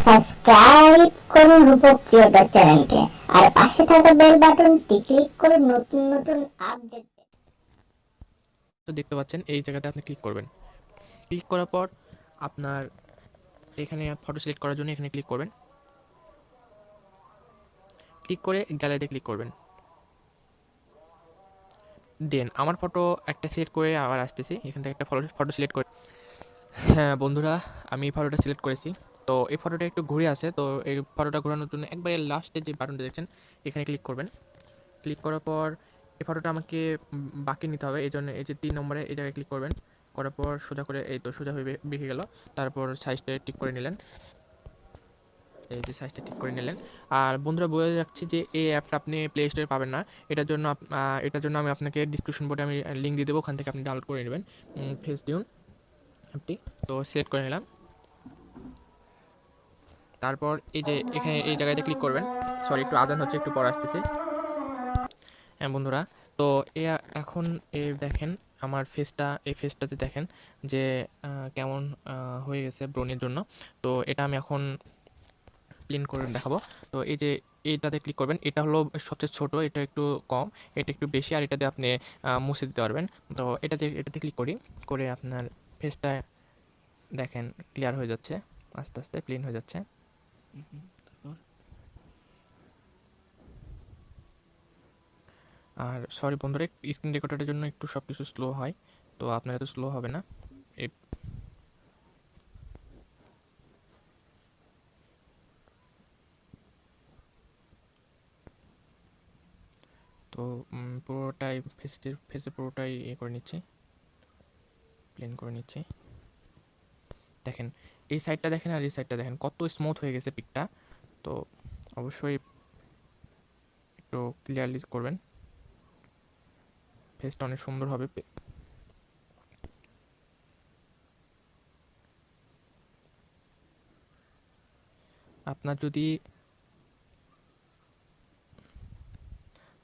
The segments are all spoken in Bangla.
সাবস্ক্রাইব করুন রূপক ক্রিয়েটর চ্যানেলকে আর পাশে থাকা বেল বাটনটি ক্লিক করে নতুন নতুন আপডেট। তো দেখতে পাচ্ছেন এই জায়গাতে আপনি ক্লিক করবেন। ক্লিক করার পর আপনার এখানে ফটো সিলেক্ট করার জন্য এখানে ক্লিক করবেন। ক্লিক করে গ্যালারিতে ক্লিক করবেন। দেন আমার ফটো একটা সিলেক্ট করে আবার আসতেছি, এখান থেকে একটা ফটো সিলেক্ট করে। হ্যাঁ বন্ধুরা, আমি এই ফটোটা সিলেক্ট করেছি। তো এই ফটোটা একটু ঘুরে আছে, তো এই ফটোটা ঘোরানোর জন্য একবারে লাস্টে যে বাটনটা দেখছেন এখানে ক্লিক করবেন। ক্লিক করার পর এই ফটোটা আমাকে বাকি নিতে হবে, এই জন্য এই যে 3 নম্বরে এই জায়গায় ক্লিক করবেন। করার পর সোজা করে এই তো সোজা হয়ে বেঁকে গেল। তারপর সাইজটা ঠিক করে নিলেন, এই যে সাইজটা ঠিক করে নিলেন। আর বন্ধুরা বলে রাখছি যে এই অ্যাপটা আপনি প্লে স্টোরে পাবেন না। এটার জন্য আমি আপনাকে ডিসক্রিপশন বোর্ডে আমি লিঙ্ক দিয়ে দেবো, ওখান থেকে আপনি ডাউনলোড করে নেবেন ফেসটিউন অ্যাপটি। তো সিলেক্ট করে নিলাম। তারপর এই যে এখানে এই জায়গাতে ক্লিক করবেন। সরি, একটু আজান হচ্ছে, একটু পর আসতেছি। হ্যাঁ বন্ধুরা, তো এখন দেখেন আমার এই ফেসটাতে দেখেন যে কেমন হয়ে গেছে ব্রণের জন্য। তো এটা আমি এখন প্লেন করে দেখাবো। তো এই যে এইটাতে ক্লিক করবেন, এটা হলো সবচেয়ে ছোট, এটা একটু কম, এটা একটু বেশি, আর এটাতে আপনি মুছে দিতে পারবেন। তো এটাতে ক্লিক করে আপনার ফেসটা দেখেন ক্লিয়ার হয়ে যাচ্ছে, আস্তে আস্তে প্লেন হয়ে যাচ্ছে। আর সরি বন্ধুরা, স্ক্রিন রেকর্ডারের জন্য একটু সব কিছু স্লো হয়, তো আপনার এত স্লো হবে না। তো পুরোটাই ফেসে পুরোটাই করে নিচ্ছি, প্লেন করে নিচ্ছি। দেখেন এই সাইডটা দেখেন আর এই সাইডটা দেখেন কত স্মুথ হয়ে গেছে পিকটা। তো অবশ্যই একটু ক্লিয়ারলি করবেন, ফেসটা অনেক সুন্দর হবে। আপনার যদি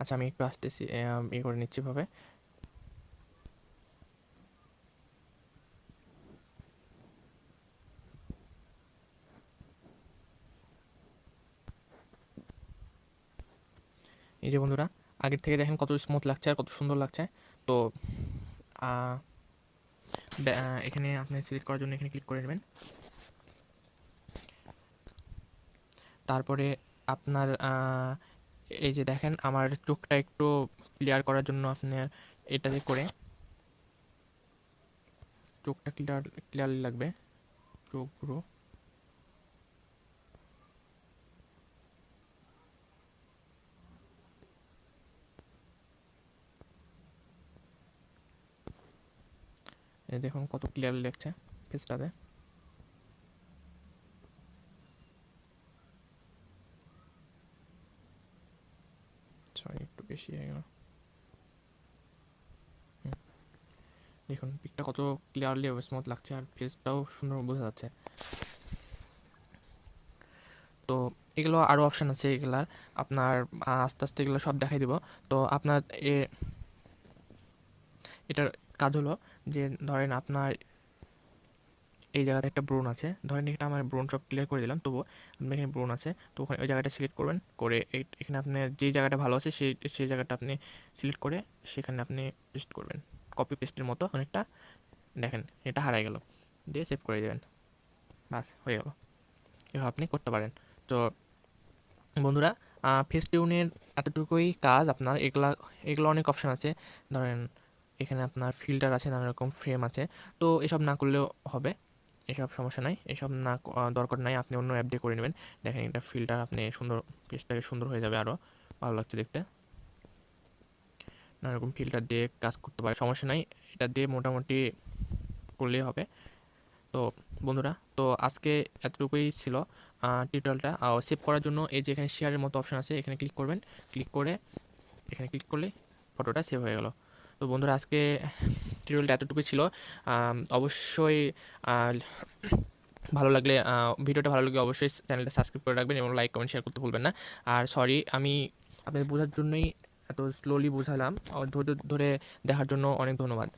আচ্ছা, আমি একটু আসতেছি, করে নিচ্ছি ভাবে। এই যে বন্ধুরা, আগের থেকে দেখেন কত স্মুথ লাগছে আর কত সুন্দর লাগছে। তো এখানে আপনি সিলেক্ট করার জন্য এখানে ক্লিক করে নেবেন। তারপরে আপনার এই যে দেখেন আমার চোখটা একটু ক্লিয়ার করার জন্য আপনার এটাতে করে চোখটা ক্লিয়ারলি লাগবে, চোখ পুরো। এই দেখুন কত ক্লিয়ারলি লাগছে ফেসটাতে। সরি, একটু বেশি হয়ে গেল। দেখুন পিকটা কত ক্লিয়ারলি স্মুথ লাগছে আর ফেসটাও সুন্দর বোঝা যাচ্ছে। তো এগুলো আরও অপশান আছে, এগুলার আপনার আস্তে আস্তে এগুলো সব দেখাই দিব। তো আপনার এটার কাজ হলো যে ধরেন আপনার এই জায়গাতে একটা ব্রোন আছে, ধরেন এটা আমার ব্রোন সব ক্লিয়ার করে দিলাম, তবুও আপনার এখানে ব্রোন আছে, তো ওখানে ওই জায়গাটা সিলেক্ট করবেন। করে এখানে আপনার যেই জায়গাটা ভালো আছে সেই জায়গাটা আপনি সিলেক্ট করে সেখানে আপনি পেস্ট করবেন, কপি পেস্টের মতো অনেকটা। দেখেন এটা হারাই গেল, দিয়ে সেভ করে দেবেন, বাস হয়ে গেল। এভাবে আপনি করতে পারেন। তো বন্ধুরা, ফেস্টিউনের এতটুকুই কাজ আপনার। এগুলো অনেক অপশান আছে, ধরেন এখানে আপনার ফিল্টার আছে, নানা রকম ফ্রেম আছে। তো এসব না করলেও হবে, এসব সমস্যা নাই, এসব না দরকার নাই, আপনি অন্য অ্যাপ দিয়ে করে নেবেন। দেখেন এটা ফিল্টার, আপনি সুন্দর পেজটাকে সুন্দর হয়ে যাবে, আরও ভালো লাগছে দেখতে। নানা রকম ফিল্টার দিয়ে কাজ করতে পারে, সমস্যা নাই, এটা দিয়ে মোটামুটি করলেই হবে। তো বন্ধুরা, তো আজকে এতটুকুই ছিল টিউটোরিয়ালটা। সেভ করার জন্য এই যে এখানে শেয়ারের মতো অপশন আছে, এখানে ক্লিক করবেন। এখানে ক্লিক করলে ফটোটা সেভ হয়ে গেল। তো বন্ধুরা, আজকে টিউটোরিয়ালটা এতটুকুই ছিল। অবশ্যই ভিডিওটা ভালো লাগলে অবশ্যই চ্যানেলটা সাবস্ক্রাইব করে রাখবেন এবং লাইক কমেন্ট শেয়ার করতে ভুলবেন না। আর সরি, আমি আপনাদের বোঝার জন্যই এত স্লোলি বোঝালাম, ধৈর্য ধরে দেখার জন্য অনেক ধন্যবাদ।